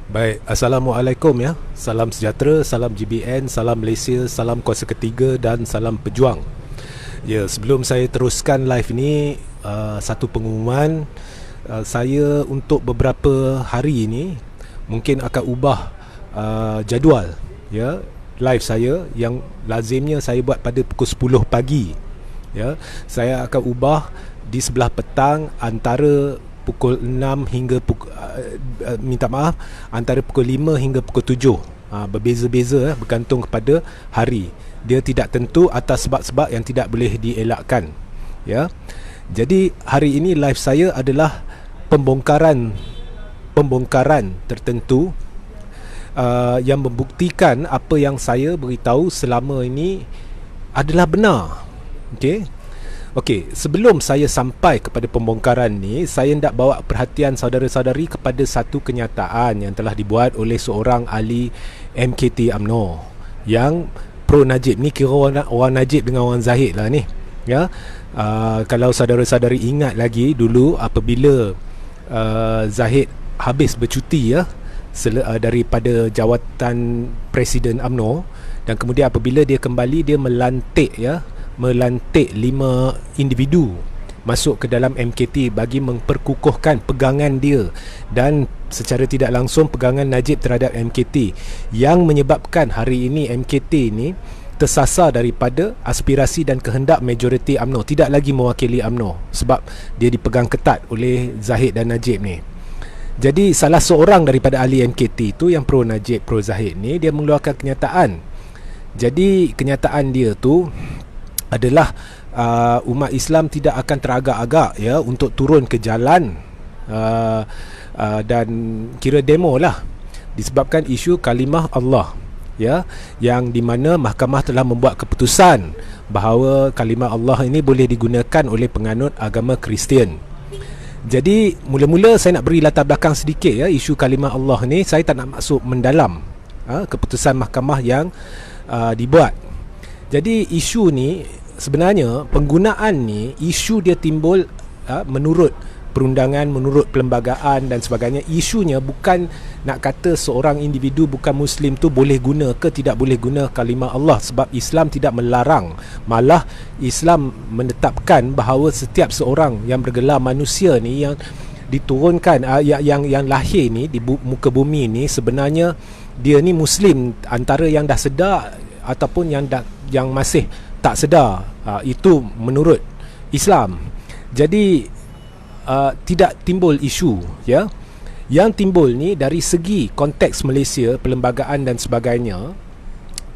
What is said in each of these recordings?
Baik, Assalamualaikum ya. Salam sejahtera, salam GBN, salam Malaysia, salam kuasa ketiga dan salam pejuang. Ya, sebelum saya teruskan live ini, satu pengumuman. Saya untuk beberapa hari ini mungkin akan ubah jadual ya, live saya yang lazimnya saya buat pada pukul 10 pagi. Ya, saya akan ubah di sebelah petang antara pukul 6 hingga antara pukul 5 hingga pukul 7. Berbeza-beza bergantung kepada hari. Dia tidak tentu atas sebab-sebab yang tidak boleh dielakkan. Ya. Jadi hari ini live saya adalah pembongkaran tertentu yang membuktikan apa yang saya beritahu selama ini adalah benar. Okey, sebelum saya sampai kepada pembongkaran ni, saya hendak bawa perhatian saudara-saudari kepada satu kenyataan yang telah dibuat oleh seorang ahli MKT UMNO yang pro Najib. Ni kira orang Najib dengan orang Zahid lah ni. Ya, kalau saudara-saudari ingat lagi dulu apabila Zahid habis bercuti ya daripada jawatan Presiden UMNO, dan kemudian apabila dia kembali, dia melantik 5 individu masuk ke dalam MKT bagi memperkukuhkan pegangan dia dan secara tidak langsung pegangan Najib terhadap MKT, yang menyebabkan hari ini MKT ini tersasar daripada aspirasi dan kehendak majoriti UMNO, tidak lagi mewakili UMNO sebab dia dipegang ketat oleh Zahid dan Najib ni. Jadi salah seorang daripada ahli MKT itu yang pro Najib, pro Zahid ni, dia mengeluarkan kenyataan. Jadi kenyataan dia tu adalah umat Islam tidak akan teragak-agak ya untuk turun ke jalan dan kira demo lah, disebabkan isu kalimah Allah ya, yang di mana mahkamah telah membuat keputusan bahawa kalimah Allah ini boleh digunakan oleh penganut agama Kristian. Jadi mula-mula saya nak beri latar belakang sedikit ya, isu kalimah Allah ni saya tak nak masuk mendalam keputusan mahkamah yang dibuat. Jadi isu ni sebenarnya penggunaan ni, isu dia timbul menurut perundangan, menurut perlembagaan dan sebagainya. Isunya bukan nak kata seorang individu bukan Muslim tu boleh guna ke tidak boleh guna kalimah Allah, sebab Islam tidak melarang. Malah Islam menetapkan bahawa setiap seorang yang bergelar manusia ni yang diturunkan yang lahir ni di muka bumi ni, sebenarnya dia ni Muslim, antara yang dah sedar ataupun yang masih tak sedar. Itu menurut Islam. Jadi tidak timbul isu ya. Yang timbul ni dari segi konteks Malaysia, perlembagaan dan sebagainya,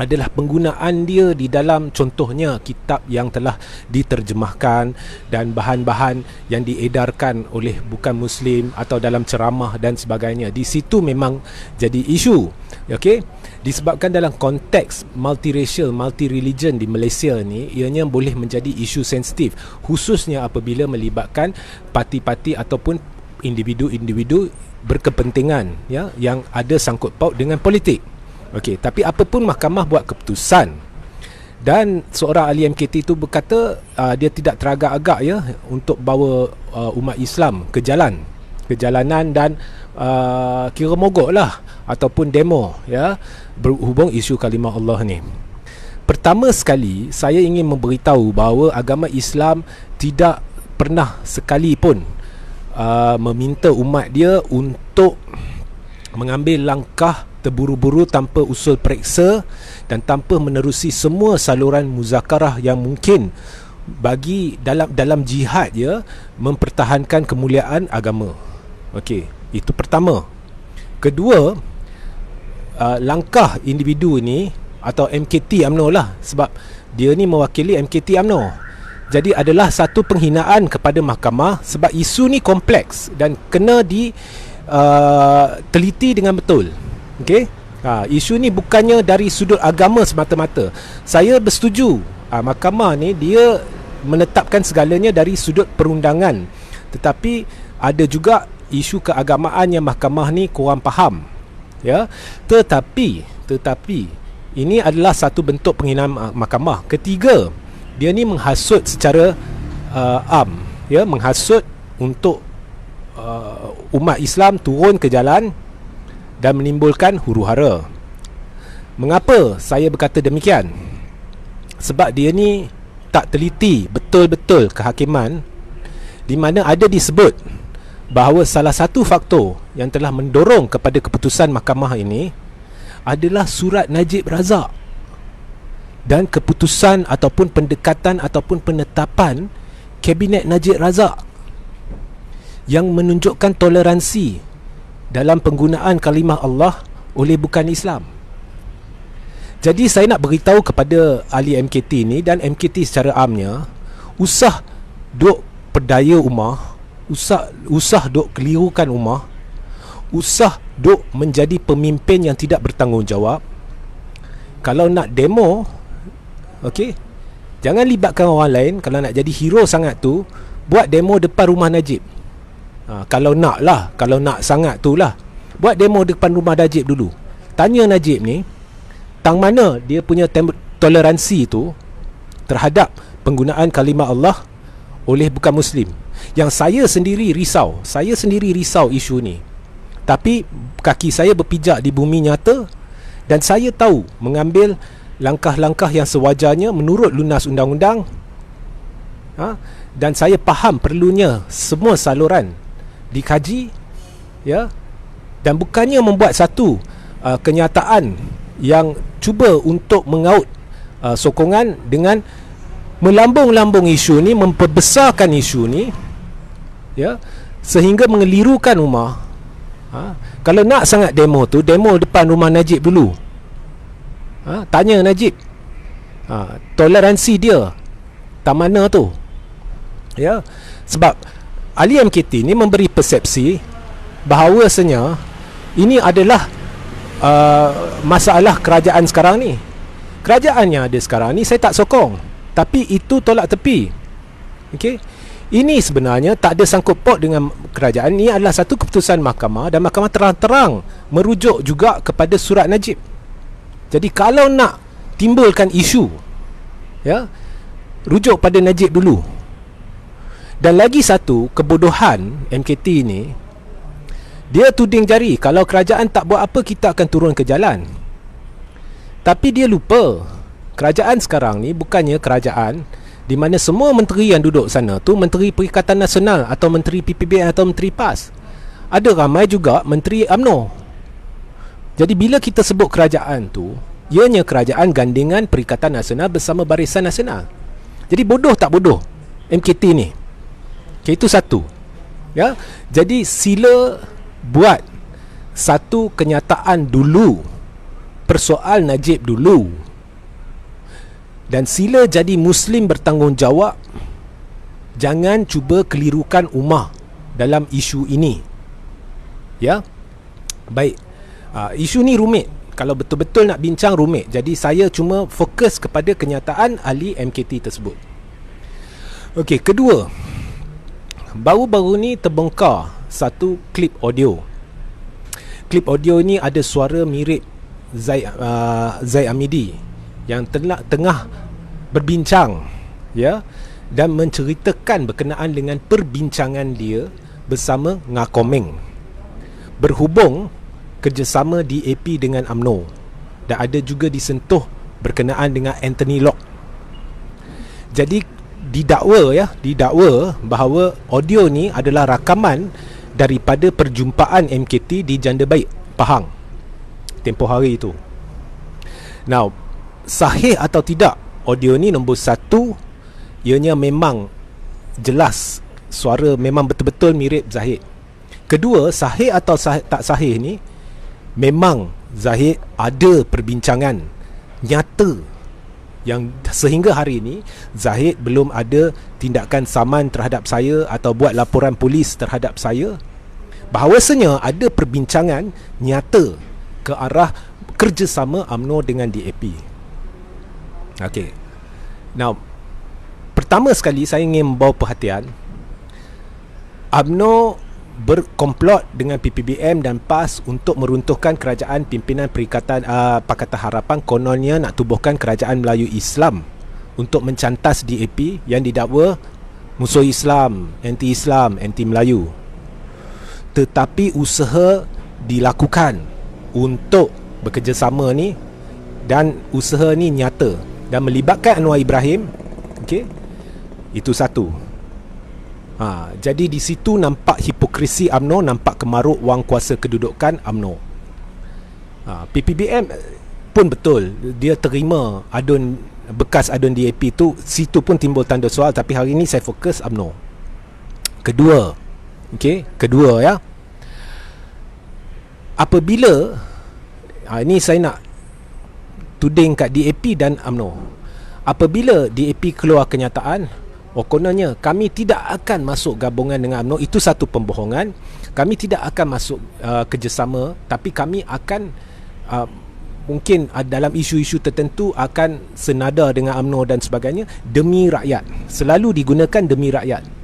adalah penggunaan dia di dalam contohnya kitab yang telah diterjemahkan dan bahan-bahan yang diedarkan oleh bukan Muslim atau dalam ceramah dan sebagainya. Di situ memang jadi isu. Okey, disebabkan dalam konteks multiracial, multi-religion di Malaysia ni, ianya boleh menjadi isu sensitif, khususnya apabila melibatkan parti-parti ataupun individu-individu berkepentingan ya, yang ada sangkut paut dengan politik. Okey, tapi apapun mahkamah buat keputusan dan seorang ahli MKT itu berkata dia tidak teragak-agak ya untuk bawa umat Islam ke jalanan dan kira mogok lah ataupun demo ya berhubung isu kalimah Allah ni. Pertama sekali saya ingin memberitahu bahawa agama Islam tidak pernah sekalipun meminta umat dia untuk mengambil langkah terburu-buru tanpa usul periksa dan tanpa menerusi semua saluran muzakarah yang mungkin bagi dalam jihad ya, mempertahankan kemuliaan agama. Okey, itu pertama. Kedua, langkah individu ni atau MKT UMNO lah, sebab dia ni mewakili MKT UMNO, jadi adalah satu penghinaan kepada mahkamah, sebab isu ni kompleks dan kena teliti dengan betul. Okey, isu ni bukannya dari sudut agama semata-mata. Saya bersetuju mahkamah ni dia menetapkan segalanya dari sudut perundangan, tetapi ada juga isu keagamaan yang mahkamah ni kurang faham ya. Tetapi ini adalah satu bentuk penghinaan mahkamah. Ketiga, dia ni menghasut secara ya, menghasut untuk umat Islam turun ke jalan dan menimbulkan huru-hara. Mengapa saya berkata demikian? Sebab dia ni tak teliti betul-betul kehakiman, di mana ada disebut bahawa salah satu faktor yang telah mendorong kepada keputusan mahkamah ini adalah surat Najib Razak dan keputusan ataupun pendekatan ataupun penetapan Kabinet Najib Razak yang menunjukkan toleransi dalam penggunaan kalimah Allah oleh bukan Islam. Jadi saya nak beritahu kepada ahli MKT ni dan MKT secara amnya, usah duk perdaya ummah, usah duk kelirukan ummah, usah duk menjadi pemimpin yang tidak bertanggungjawab. Kalau nak demo, okey, jangan libatkan orang lain. Kalau nak jadi hero sangat tu, buat demo depan rumah Najib. Kalau nak sangat tu lah, buat demo depan rumah Najib dulu. Tanya Najib ni, tang mana dia punya toleransi tu terhadap penggunaan kalimah Allah oleh bukan Muslim. Yang saya sendiri risau isu ni. Tapi kaki saya berpijak di bumi nyata dan saya tahu mengambil langkah-langkah yang sewajarnya menurut lunas undang-undang. Dan saya faham perlunya semua saluran dikaji, ya, dan bukannya membuat satu kenyataan yang cuba untuk mengaut sokongan dengan melambung-lambung isu ni, memperbesarkan isu ni, ya, sehingga mengelirukan ummah. Kalau nak sangat demo tu, demo depan rumah Najib dulu. Tanya Najib, toleransi dia tak mana tu, ya. Sebab ahli MKT ni memberi persepsi bahawasanya ini adalah masalah kerajaan sekarang ni. Kerajaan yang ada sekarang ni saya tak sokong, tapi itu tolak tepi. Okey, ini sebenarnya tak ada sangkut paut dengan kerajaan. Ini adalah satu keputusan mahkamah dan mahkamah terang-terang merujuk juga kepada surat Najib. Jadi kalau nak timbulkan isu, ya, rujuk pada Najib dulu. Dan lagi satu kebodohan MKT ni, dia tuding jari kalau kerajaan tak buat apa, kita akan turun ke jalan. Tapi dia lupa, kerajaan sekarang ni bukannya kerajaan di mana semua menteri yang duduk sana tu Menteri Perikatan Nasional atau Menteri PPBN atau Menteri PAS. Ada ramai juga Menteri UMNO. Jadi bila kita sebut kerajaan tu, ianya kerajaan gandingan Perikatan Nasional bersama Barisan Nasional. Jadi bodoh tak bodoh MKT ni? Okay, itu satu, ya. Jadi sila buat satu kenyataan dulu, persoal Najib dulu, dan sila jadi Muslim bertanggungjawab. Jangan cuba kelirukan ummah dalam isu ini, ya. Baik, isu ni rumit. Kalau betul-betul nak bincang, rumit. Jadi saya cuma fokus kepada kenyataan ahli MKT tersebut. Okey, kedua, baru-baru ni terbongkar satu klip audio. Klip audio ni ada suara mirip Zaid Amidi yang tengah berbincang, ya, dan menceritakan berkenaan dengan perbincangan dia bersama Ngakomeng berhubung kerjasama DAP dengan UMNO, dan ada juga disentuh berkenaan dengan Anthony Locke. Jadi didakwa bahawa audio ni adalah rakaman daripada perjumpaan MKT di Janda Baik, Pahang, tempoh hari itu. Now, sahih atau tidak audio ni? Nombor satu, ianya memang jelas suara memang betul-betul mirip Zahid. Kedua, sahih atau tak sahih ni, memang Zahid ada perbincangan nyata yang sehingga hari ini Zahid belum ada tindakan saman terhadap saya atau buat laporan polis terhadap saya, bahawasanya ada perbincangan nyata ke arah kerjasama UMNO dengan DAP. Okey. Now, pertama sekali saya ingin membawa perhatian, UMNO berkomplot dengan PPBM dan PAS untuk meruntuhkan kerajaan pimpinan Perikatan Pakatan Harapan. Kononnya nak tubuhkan kerajaan Melayu Islam untuk mencantas DAP yang didakwa musuh Islam, anti-Islam, anti-Melayu. Tetapi usaha dilakukan untuk bekerjasama ni, dan usaha ni nyata dan melibatkan Anwar Ibrahim. Okey, itu satu. Jadi di situ nampak hipokrisi UMNO, nampak kemaruk wang kuasa kedudukan UMNO. PPBM pun betul, dia terima adun, bekas adun DAP tu, situ pun timbul tanda soal. Tapi hari ni saya fokus UMNO. Kedua, kedua ya, apabila ini saya nak tuding kat DAP dan UMNO. Apabila DAP keluar kenyataan, kononnya kami tidak akan masuk gabungan dengan UMNO, itu satu pembohongan. Kami tidak akan masuk kerjasama, tapi kami akan mungkin dalam isu-isu tertentu akan senada dengan UMNO dan sebagainya, demi rakyat. Selalu digunakan demi rakyat.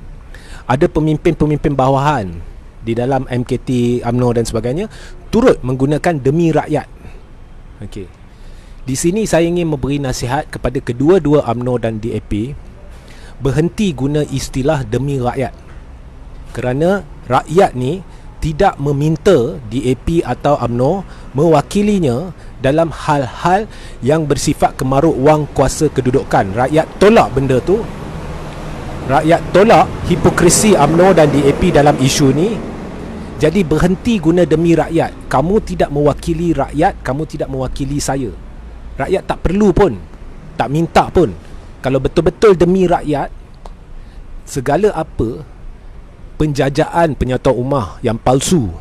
Ada pemimpin-pemimpin bawahan di dalam MKT, UMNO dan sebagainya turut menggunakan demi rakyat. Okey. Di sini saya ingin memberi nasihat kepada kedua-dua UMNO dan DAP, berhenti guna istilah demi rakyat. Kerana rakyat ni tidak meminta DAP atau UMNO mewakilinya dalam hal-hal yang bersifat kemaruk wang kuasa kedudukan. Rakyat tolak benda tu. Rakyat tolak hipokrisi UMNO dan DAP dalam isu ni. Jadi berhenti guna demi rakyat. Kamu tidak mewakili rakyat, kamu tidak mewakili saya. Rakyat tak perlu pun, tak minta pun. Kalau betul-betul demi rakyat, segala apa penjajaan penyata umah yang palsu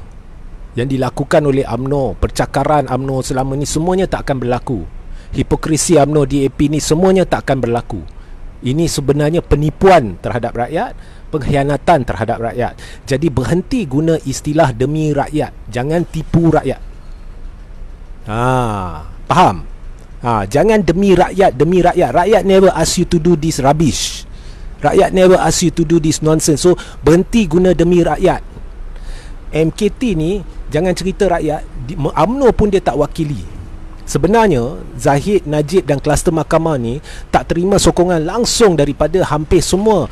yang dilakukan oleh UMNO, percakaran UMNO selama ni, semuanya tak akan berlaku. Hipokrisi UMNO, DAP ni semuanya tak akan berlaku. Ini sebenarnya penipuan terhadap rakyat, pengkhianatan terhadap rakyat. Jadi berhenti guna istilah demi rakyat. Jangan tipu rakyat. Faham? Jangan demi rakyat, demi rakyat. Rakyat never ask you to do this rubbish. Rakyat never ask you to do this nonsense. So berhenti guna demi rakyat. MKT ni jangan cerita rakyat, UMNO pun dia tak wakili. Sebenarnya Zahid, Najib dan kluster mahkamah ni tak terima sokongan langsung daripada hampir semua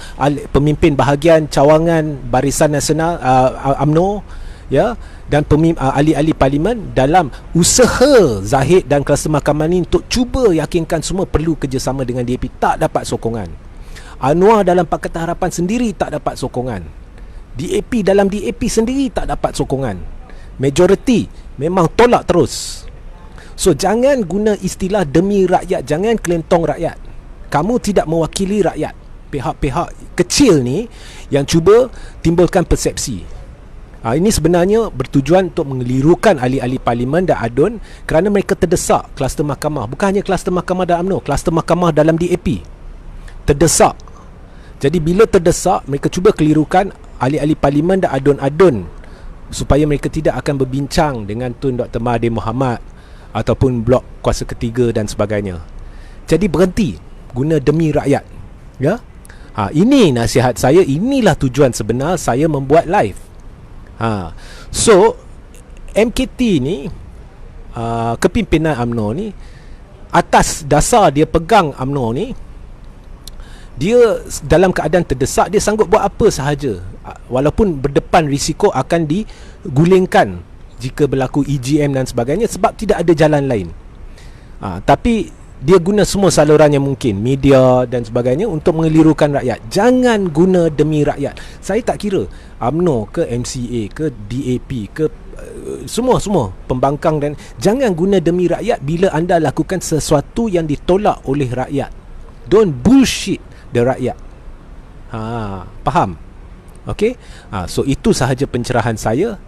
pemimpin bahagian cawangan Barisan Nasional UMNO, ya, dan ahli-ahli parlimen dalam usaha Zahid dan kluster mahkamah ni untuk cuba yakinkan semua perlu kerjasama dengan DAP. Tak dapat sokongan. Anwar dalam Pakatan Harapan sendiri tak dapat sokongan. DAP dalam DAP sendiri tak dapat sokongan. Majoriti memang tolak terus. So jangan guna istilah demi rakyat, jangan kelentong rakyat. Kamu tidak mewakili rakyat. Pihak-pihak kecil ni yang cuba timbulkan persepsi. Ini sebenarnya bertujuan untuk mengelirukan ahli-ahli parlimen dan ADUN kerana mereka terdesak kluster mahkamah. Bukan hanya kluster mahkamah dan UMNO, kluster mahkamah dalam DAP terdesak. Jadi bila terdesak, mereka cuba kelirukan ahli-ahli parlimen dan ADUN-ADUN supaya mereka tidak akan berbincang dengan Tun Dr. Mahathir Mohamad ataupun blok kuasa ketiga dan sebagainya. Jadi berhenti guna demi rakyat, ya. Ini nasihat saya, inilah tujuan sebenar saya membuat live. So MKT ni, kepimpinan UMNO ni, atas dasar dia pegang UMNO ni, dia dalam keadaan terdesak, dia sanggup buat apa sahaja walaupun berdepan risiko akan digulingkan jika berlaku EGM dan sebagainya, sebab tidak ada jalan lain. Tapi dia guna semua saluran yang mungkin, media dan sebagainya, untuk mengelirukan rakyat. Jangan guna demi rakyat. Saya tak kira UMNO ke MCA ke DAP ke semua pembangkang, dan jangan guna demi rakyat bila anda lakukan sesuatu yang ditolak oleh rakyat. Don't bullshit the rakyat. Faham? Okey? So itu sahaja pencerahan saya.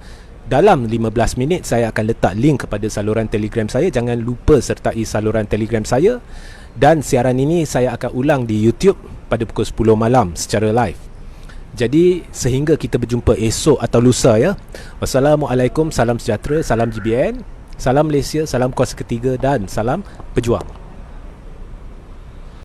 Dalam 15 minit saya akan letak link kepada saluran Telegram saya. Jangan lupa sertai saluran Telegram saya. Dan siaran ini saya akan ulang di YouTube pada pukul 10 malam secara live. Jadi sehingga kita berjumpa esok atau lusa, ya. Wassalamualaikum, salam sejahtera, salam GBN, salam Malaysia, salam kuasa ketiga dan salam pejuang.